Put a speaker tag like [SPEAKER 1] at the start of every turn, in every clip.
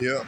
[SPEAKER 1] Yep.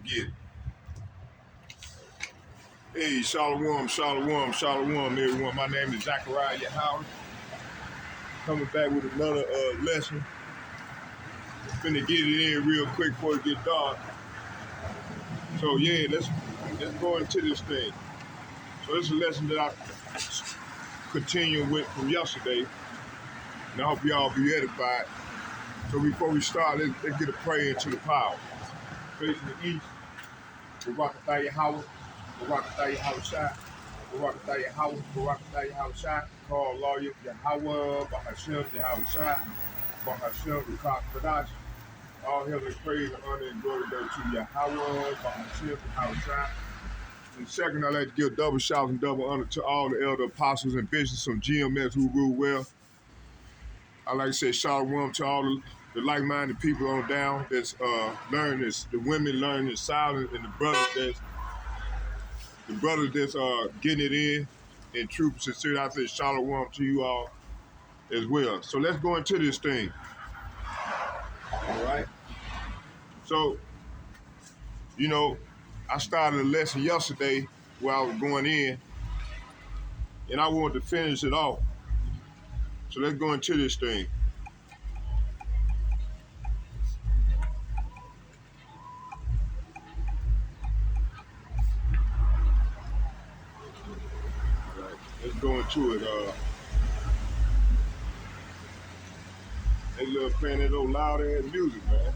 [SPEAKER 1] Get it. Hey, Shalom, Shalom, Shalom, everyone. My name is Zachariah Howard. Coming back with another lesson. Finna get it in real quick before it get dark. So yeah, let's go into this thing. So this is a lesson that I continue with from yesterday, and I hope y'all be edified. So before we start, let's get a prayer into the power. Facing the east, Barakatah Yahweh, Barakatah Yahushua, Barakatah Yahweh, Barakatah Yahushua, call lawyer Yahweh, Bahashem Yahushua, Bahashem Rukak Kadash. All heavenly praise and honor and glory go to Yahweh, Bahashem Yahushua. And second, I'd like to give double shout and double honor to all the elder apostles and bishops from GMS who rule well. I'd like to say shalom to all the like-minded people on down that's learning this, the women learning this silence, and the brothers that's getting it in true sincerity. I say shalom to you all as well. So let's go into this thing. All right. So, you know, I started a lesson yesterday where I was going in, and I wanted to finish it off. So let's go into this thing. All right. Let's go into it. They love playing that old loud ass music, man.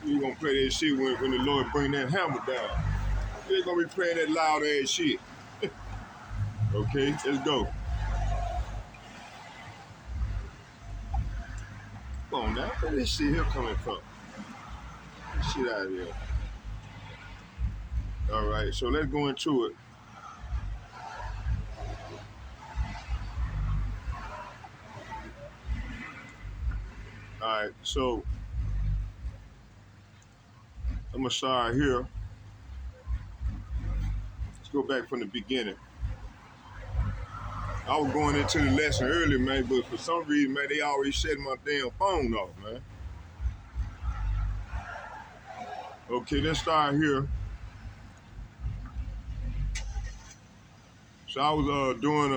[SPEAKER 1] You gonna play that shit when the Lord bring that hammer down. You ain't gonna be playing that loud ass shit. Okay, let's go. Come on now, where this shit here coming from? Get this shit out of here. All right, so let's go into it. All right, so I'm gonna start here. Let's go back from the beginning. I was going into the lesson early, man, but for some reason, man, they always shutting my damn phone off, man. Okay, let's start here. So I was doing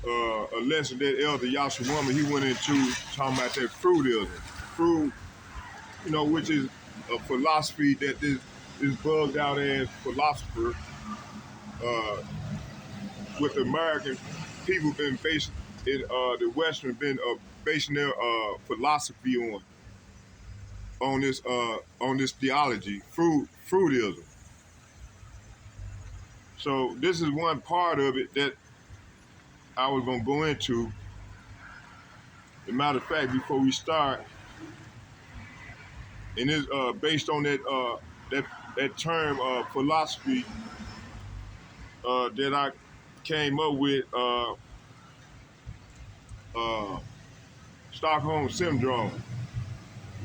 [SPEAKER 1] a lesson that Elder Yashawama, he went into talking about that fruitism. Fruit, you know, which is a philosophy that this bugged out ass philosopher with American people been basing it, the Western been basing their philosophy on this theology, fruitism. So this is one part of it that I was gonna go into. As a matter of fact, before we start, and it's based on that term philosophy that I came up with uh, Stockholm syndrome.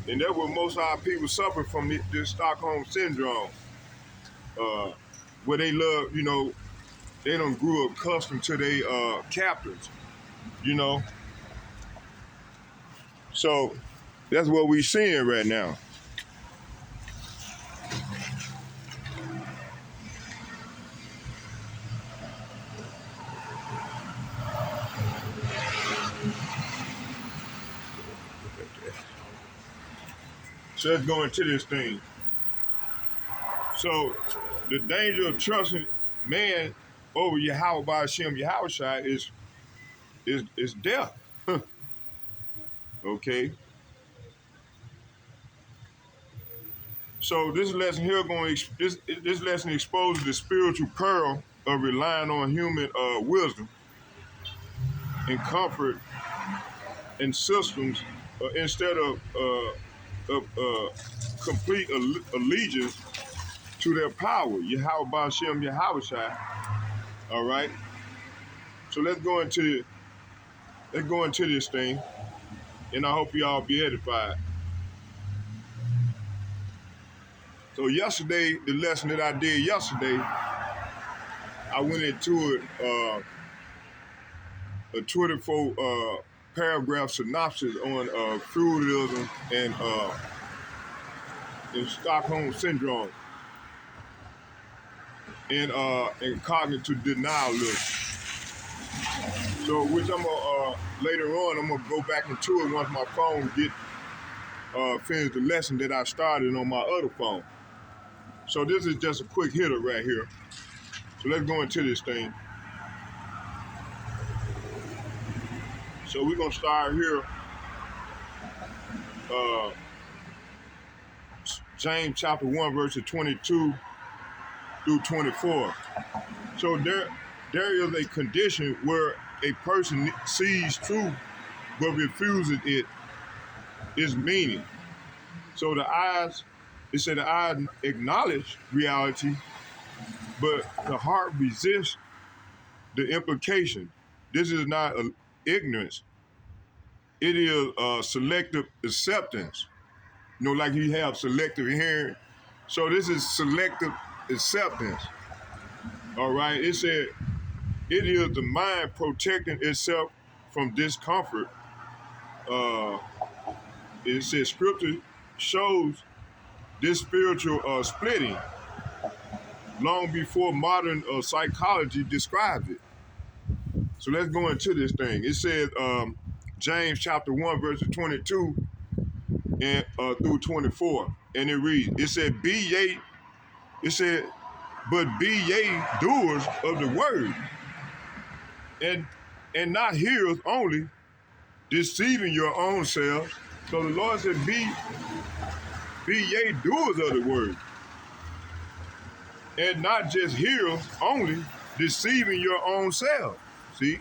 [SPEAKER 1] And that's what most of our people suffer from, this Stockholm syndrome, uh, where they love, they don't grew accustomed to their captors, you know. So that's what we seeing right now. So let's go into this thing. So the danger of trusting man over Yahweh by Hashem Yahushua is death. Okay. So this lesson here this lesson exposes the spiritual peril of relying on human wisdom and comfort and systems instead of complete allegiance to their power, Yahweh Ba'Shem Yahushua. All right. So let's go into this thing, and I hope y'all be edified. So yesterday, the lesson that I did yesterday, I went into it a 24 paragraph synopsis on feudalism and Stockholm syndrome and cognitive denialism. So, which I'm gonna later on, I'm gonna go back into it once my phone get finished the lesson that I started on my other phone. So this is just a quick hitter right here. So let's go into this thing. So we're gonna start here. James chapter 1, verses 22 through 24. So there is a condition where a person sees truth but refuses its meaning. So the eyes acknowledge reality, but the heart resists the implication. This is not ignorance. It is selective acceptance. Like you have selective hearing. So this is selective acceptance. All right. It said it is the mind protecting itself from discomfort. It says scripture shows this spiritual splitting long before modern psychology describes it. So let's go into this thing. It says James chapter 1, verses 22 and through 24. And it reads, but be ye doers of the word, and not hearers only, deceiving your own selves. So the Lord said, be ye doers of the word, and not just hearers only, deceiving your own self. See?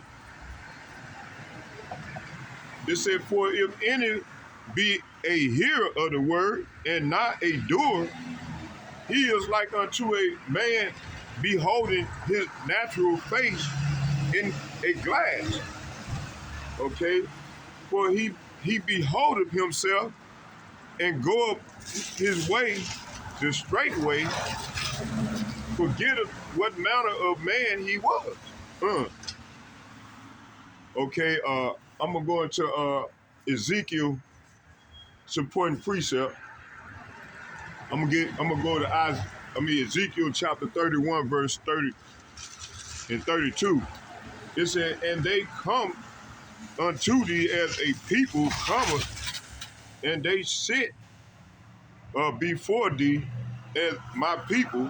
[SPEAKER 1] It said, for if any be a hearer of the word and not a doer, he is like unto a man beholding his natural face in a glass. Okay? For he beholdeth himself and goeth his way, the straight way, forgetteth what manner of man he was. Okay, I'm gonna go into Ezekiel supporting precept. I'm gonna go to Ezekiel chapter 31, verse 30 and 32. It said, and they come unto thee as a people cometh, and they sit before thee as my people,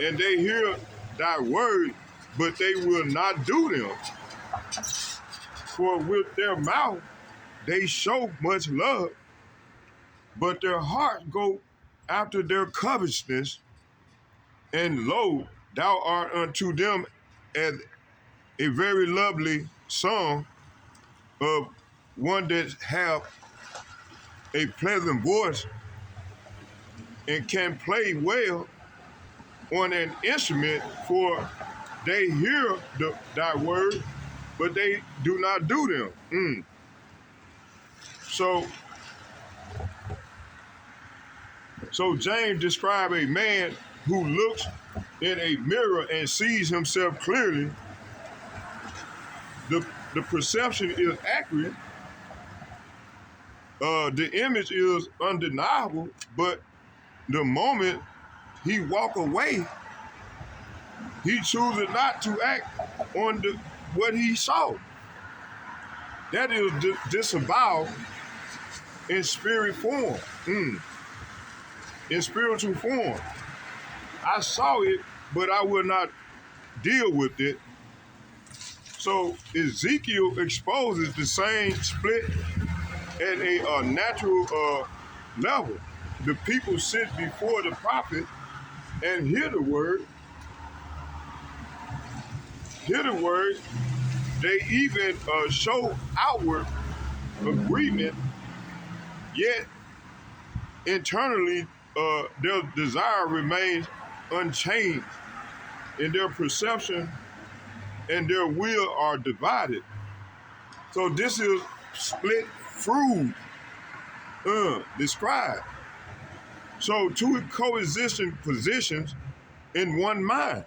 [SPEAKER 1] and they hear thy word, but they will not do them. For with their mouth they show much love, but their hearts go after their covetousness, and lo, thou art unto them as a very lovely song of one that have a pleasant voice and can play well on an instrument, for they hear thy word but they do not do them. So James described a man who looks in a mirror and sees himself clearly. The perception is accurate. The image is undeniable, but the moment he walk away, he chooses not to act on what he saw. That is disavowed in spirit form, in spiritual form. I saw it, but I will not deal with it. So Ezekiel exposes the same split at a natural level. The people sit before the prophet and hear the word. They even show outward agreement, yet internally their desire remains unchanged, and their perception and their will are divided. So this is split fruit described. So two coexisting positions in one mind.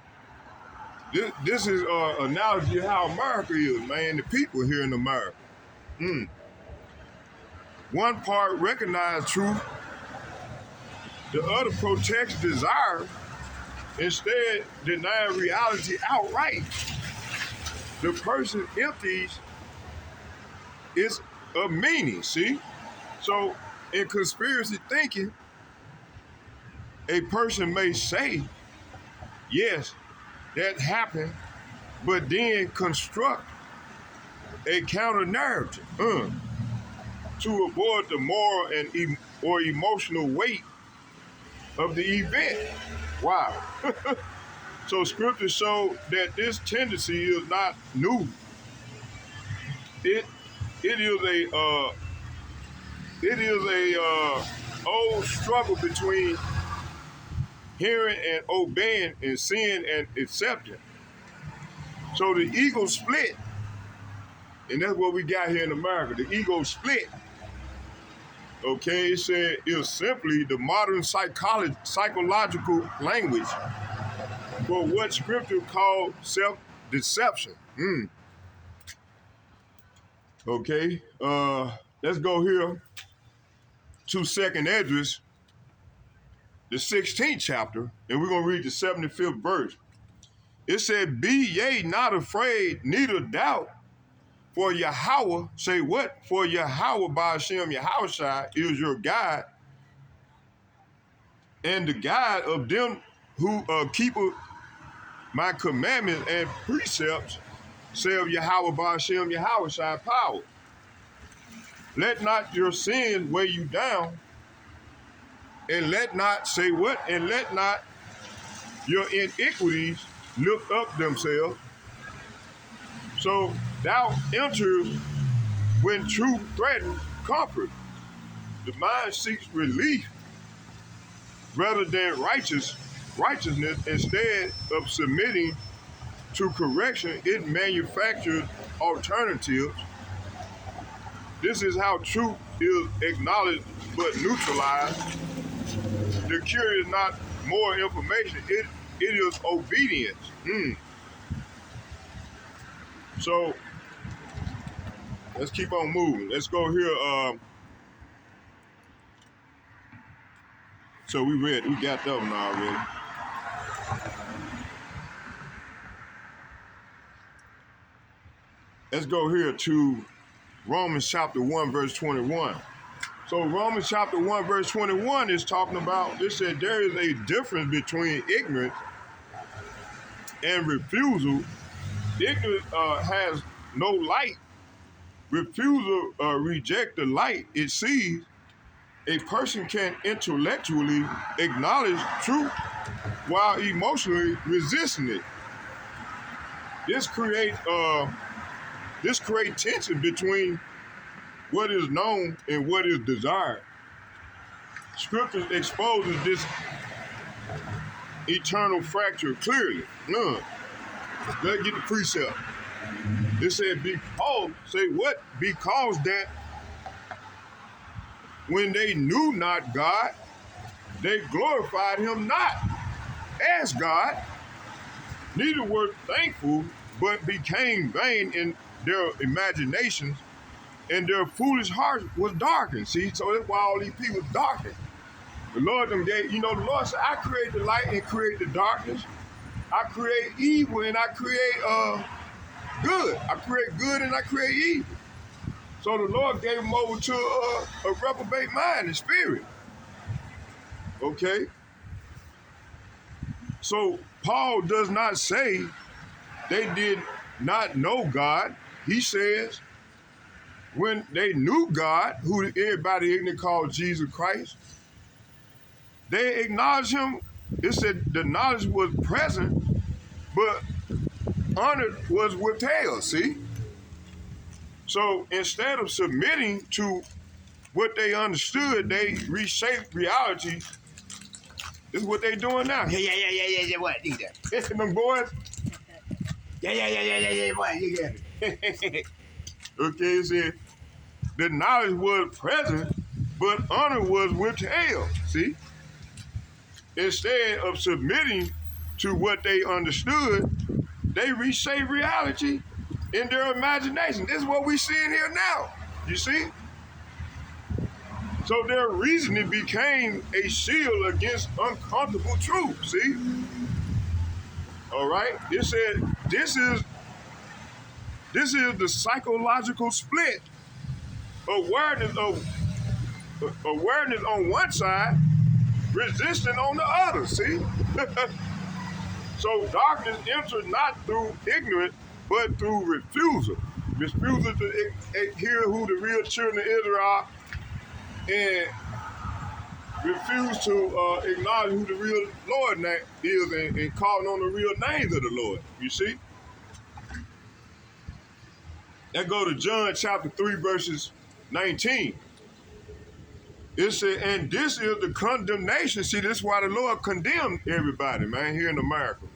[SPEAKER 1] This is an analogy of how America is, man, the people here in America. One part recognize truth, the other protects desire, instead denying reality outright. The person empties its of meaning, see? So in conspiracy thinking, a person may say, yes, that happened, but then construct a counter narrative to avoid the moral and or emotional weight of the event. Wow. So scriptures show that this tendency is not new. It is a old struggle between hearing and obeying and seeing and accepting. So the ego split, and that's what we got here in America. The ego split. Okay, it said it's simply the modern psychological language for what scripture called self-deception. Okay, let's go here to 2nd Esdras, the 16th chapter, and we're going to read the 75th verse. It said, be ye not afraid, neither doubt, for Yahweh, say what? For Yahweh Ba'ashem Yahushai is your guide, and the guide of them who keep my commandments and precepts, say of Yahweh Ba'ashem Yahushai power. Let not your sins weigh you down, and let not, say what? And let not your iniquities lift up themselves. So thou enters when truth threatens comfort. The mind seeks relief rather than righteousness. Instead of submitting to correction, it manufactures alternatives. This is how truth is acknowledged but neutralized. The cure is not more information, it is obedience. So let's keep on moving. Let's go here. So we got that one already. Let's go here to Romans chapter 1, verse 21. So Romans chapter 1, verse 21 is talking about, it said there is a difference between ignorance and refusal. Ignorance has no light. Refusal reject the light it sees. A person can intellectually acknowledge truth while emotionally resisting it. This creates tension between what is known and what is desired. Scripture exposes this eternal fracture clearly. Let's get the precept. It said because, say what? Because that when they knew not God, they glorified him not as God, neither were thankful, but became vain in their imaginations, and their foolish heart was darkened. See, so that's why all these people darkened. The Lord them gave, the Lord said, I create the light and create the darkness. I create evil and I create good. I create good and I create evil. So the Lord gave them over to a reprobate mind and spirit. Okay? So Paul does not say they did not know God. He says when they knew God, who everybody ignorant called Jesus Christ, they acknowledged him. It said the knowledge was present, but honor was withheld, see? So instead of submitting to what they understood, they reshaped reality. This is what they doing now.
[SPEAKER 2] Yeah, what? You got it.
[SPEAKER 1] Them boys.
[SPEAKER 2] Yeah, what? You got it.
[SPEAKER 1] Okay, it said the knowledge was present, but honor was withheld, see? Instead of submitting to what they understood, they reshape reality in their imagination. This is what we seeing here now, you see? So their reasoning became a shield against uncomfortable truth, see? All right? It said this is the psychological split. Awareness on one side, resistance on the other, see? So darkness enters not through ignorance, but through refusal. Refusal to hear who the real children of Israel are, and refuse to acknowledge who the real Lord is and calling on the real names of the Lord, you see? Now go to John chapter 3, verses 19. It said, and this is the condemnation. See, this is why the Lord condemned everybody, man, here in America.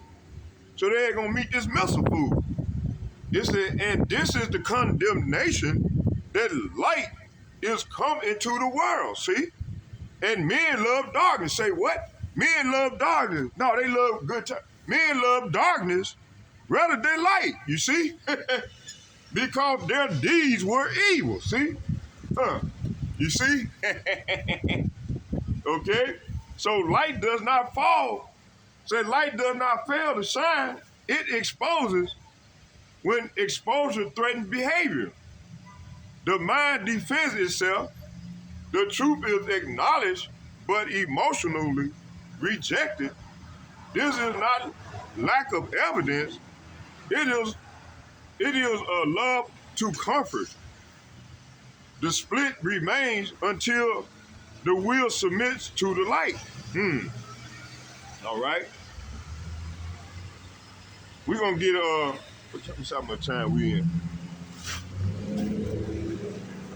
[SPEAKER 1] So they ain't gonna meet this missile food. It said, and this is the condemnation that light is come into the world, see? And men love darkness. Say what? Men love darkness. No, they love good time. Men love darkness rather than light, you see? Because their deeds were evil, see? You see? Okay? So light does not fall. Say light does not fail to shine. It exposes when exposure threatens behavior. The mind defends itself. The truth is acknowledged, but emotionally rejected. This is not lack of evidence. It is a love to comfort. The split remains until the will submits to the light. All right. We're gonna get how much time we in?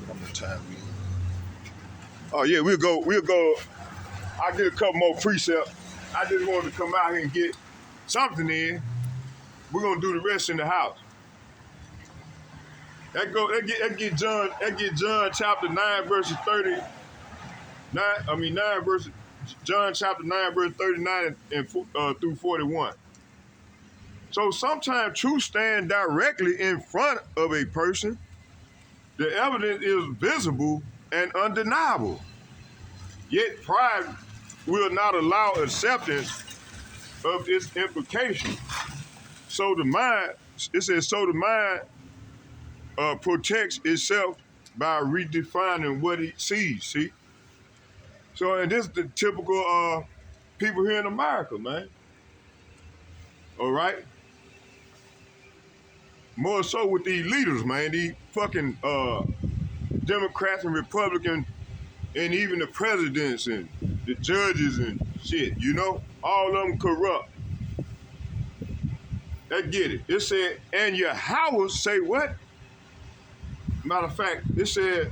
[SPEAKER 1] How much time we in? Oh yeah, we'll go. I'll get a couple more precepts. I just wanted to come out here and get something in. We're gonna do the rest in the house. That get John chapter 9 verses 39. John chapter 9 verse 39 and through 41. So sometimes truth stands directly in front of a person. The evidence is visible and undeniable. Yet pride will not allow acceptance of its implication. So the mind protects itself by redefining what it sees, see? So, and this is the typical people here in America, man. All right? More so with these leaders, man. These fucking Democrats and Republicans, and even the presidents and the judges and shit, all of them corrupt. They get it. It said, and Yahweh say what? Matter of fact, it said,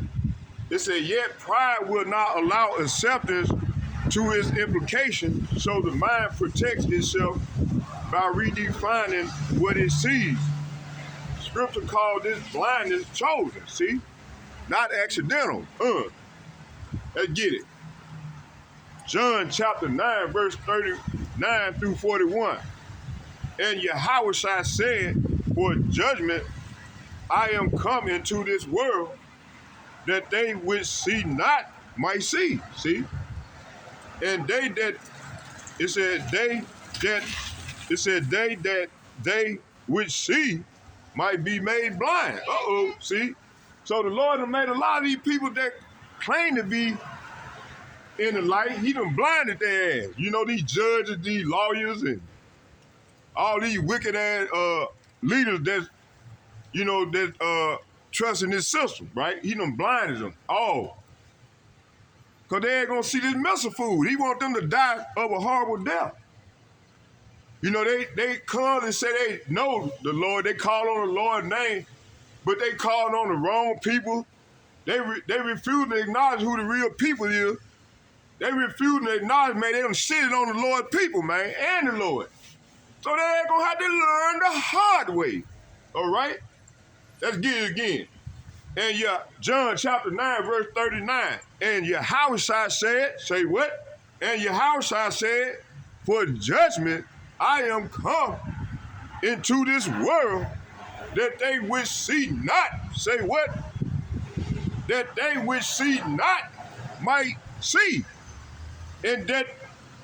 [SPEAKER 1] yet pride will not allow acceptance to its implication, so the mind protects itself by redefining what it sees. scripture called this blindness chosen, see? Not accidental. Let's get it. John chapter 9, verse 39 through 41. And Yahushua said, for judgment I am come into this world, that they which see not might see. See? And they that they which see might be made blind. See? So the Lord has made a lot of these people that claim to be in the light, he done blinded their ass. You know, these judges, these lawyers, and all these wicked ass leaders that, you know, that trust in this system, right? He done blinded them all. Because they ain't gonna see this mess of food. He want them to die of a horrible death. You know, they come and say they know the Lord, they call on the Lord's name, but they called on the wrong people. They refuse to acknowledge who the real people is. They refuse to acknowledge, man, they done shitted on the Lord's people, man, and the Lord. So they ain't gonna have to learn the hard way. All right? Let's get it again. And John chapter 9, verse 39. And Yahushua said, say what? And Yahushua said, for judgment I am come into this world, that they which see not, say what? That they which see not might see, and that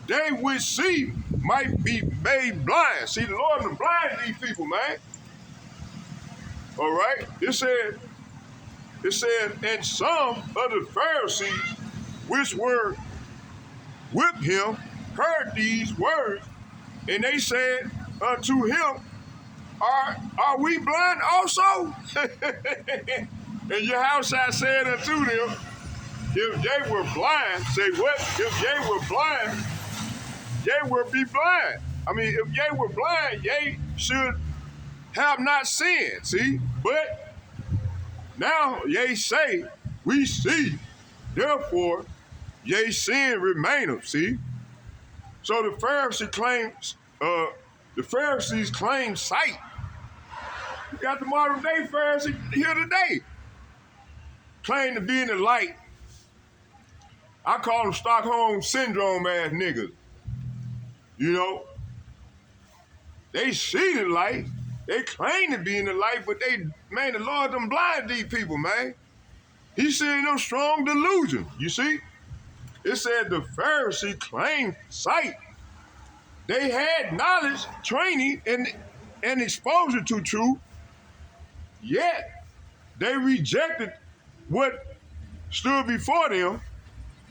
[SPEAKER 1] they which see might be made blind. See, the Lord will blind these people, man. All right? It said, and some of the Pharisees which were with him heard these words, and they said unto him, Are we blind also? And Yahushua said unto them, if they were blind, say what? If they were blind, they would be blind. I mean, if they were blind, they should have not sinned, see? But now ye say, we see, therefore ye sin remaineth, see? So the Pharisees claim sight. You got the modern day Pharisee here today, claim to be in the light. I call them Stockholm Syndrome ass niggas. You know, they see the light, they claim to be in the light, but the Lord done blind these people, man. He's seeing them strong delusion, you see? It said the Pharisee claimed sight. They had knowledge, training, and exposure to truth, yet they rejected what stood before them.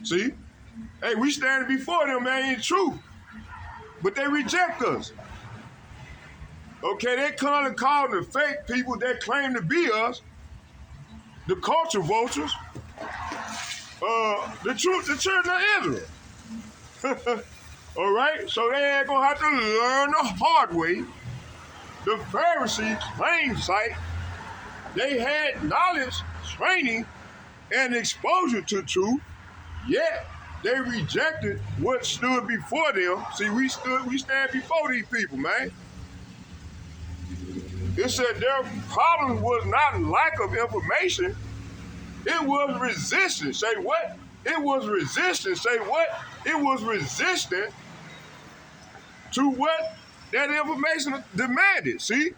[SPEAKER 1] See? Hey, we standing before them, man, in truth. But they reject us. Okay, they come and call the fake people that claim to be us, the culture vultures, the children of Israel. All right? So they ain't gonna have to learn the hard way. The Pharisees claimed sight. They had knowledge, training, and exposure to truth, yet they rejected what stood before them. See, we stand before these people, man. It said their problem was not lack of information, it was resistance. Say what? It was resistance. Say what? It was resistant to what that information demanded, see?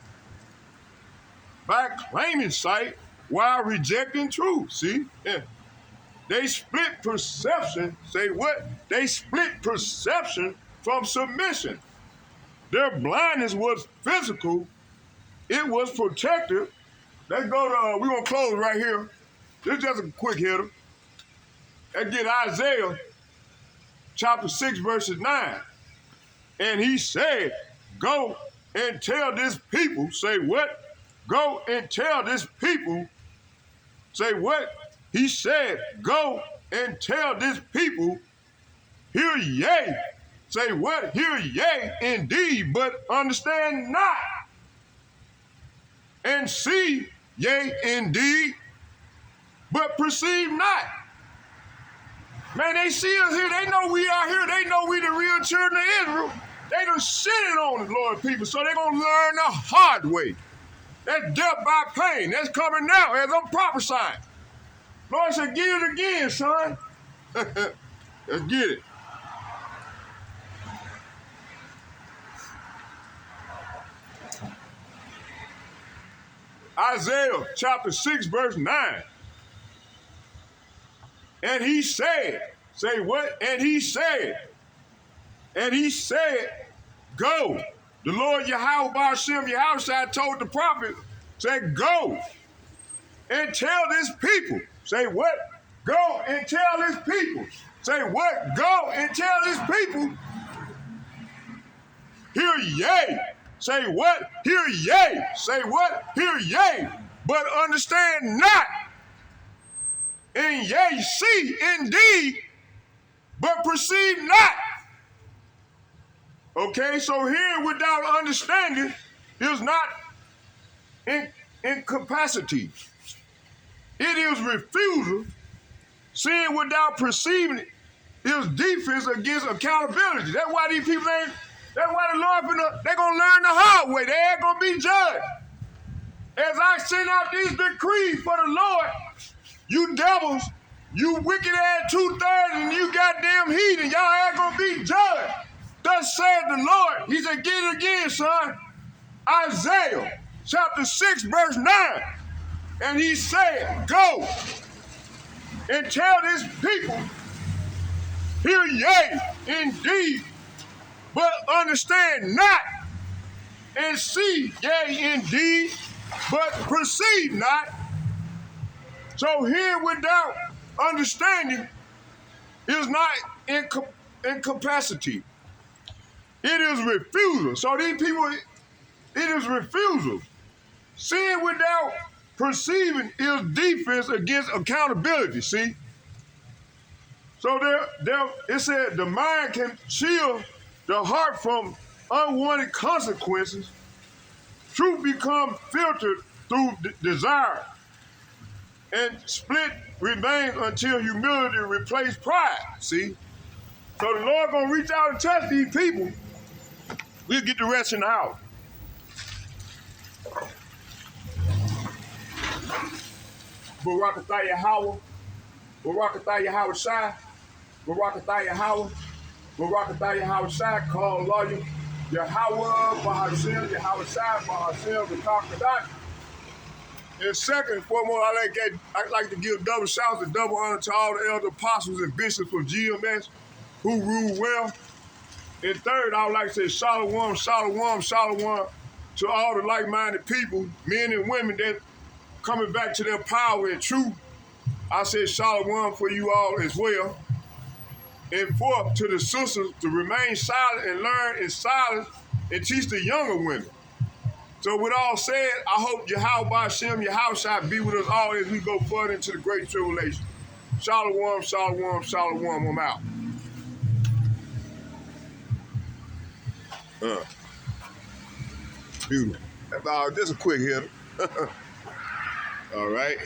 [SPEAKER 1] By claiming sight while rejecting truth, see? Yeah. They split perception, say what? They split perception from submission. Their blindness was physical, it was protective. Let's go to, we're gonna close right here. This is just a quick hitter. Let's get Isaiah chapter 6, verses 9. And he said, go and tell this people, say what? Go and tell this people, say what? He said, go and tell this people, hear yea. Say what? Hear yea indeed, but understand not. And see yea indeed, but perceive not. Man, they see us here. They know we are here. They know we the real children of Israel. They done shitted on the Lord people, so they going to learn the hard way. That's death by pain. That's coming now as I'm prophesying. Lord said, get it again, son. Let's get it. Isaiah chapter 6, verse 9. And he said, say what? And he said, go. The Lord Yahweh Ba'ashem Yahweh told the prophet, said, go and tell this people. Say what? Go and tell this people. Say what? Go and tell this people. Hear yea. Say what? Hear yea. Say what? Hear yea. But understand not. And yea, see indeed, but perceive not. Okay, so hearing without understanding is not incapacity. It is refusal. Seeing without perceiving it is defense against accountability. That's why these people ain't, that's why the Lord, they're going to learn the hard way. They ain't going to be judged. As I send out these decrees for the Lord, you devils, you wicked ass 2/3 and you goddamn heathen, y'all ain't going to be judged. Thus said the Lord. He said, get it again, son. Isaiah chapter 6, verse 9. And he said, go and tell this people, hear yea, indeed, but understand not, and see, yea, indeed, but perceive not. So hear without understanding is not incapacity. It is refusal. So these people, it is refusal. Seeing without perceiving is defense against accountability, see? So it said the mind can shield the heart from unwanted consequences. Truth becomes filtered through desire. And split remains until humility replaces pride, see? So the Lord gonna reach out and touch these people. We'll get the rest in the house. Barakatah Yahweh, Barakatah Yahweh Shai, Barakatah Yahweh, Barakatah Yahweh Shai, call lawyer, Yahweh, Bahashem, Yahweh Shai, Bahashem, the Kadat. And second and foremost, I like to give double shouts and double honor to all the elder apostles and bishops of GMS who rule well. And third, I would like to say shalom, shalom, shalom to all the like-minded people, men and women that coming back to their power and truth. I say shalom for you all as well. And fourth, to the sisters to remain silent and learn in silence and teach the younger women. So with all said, I hope Yahweh Ba'ashem, Yahweh shall be with us all as we go further into the great tribulation. Shalom, shalom, shalom, I'm out. Beautiful. That's all, just a quick hitter. All right.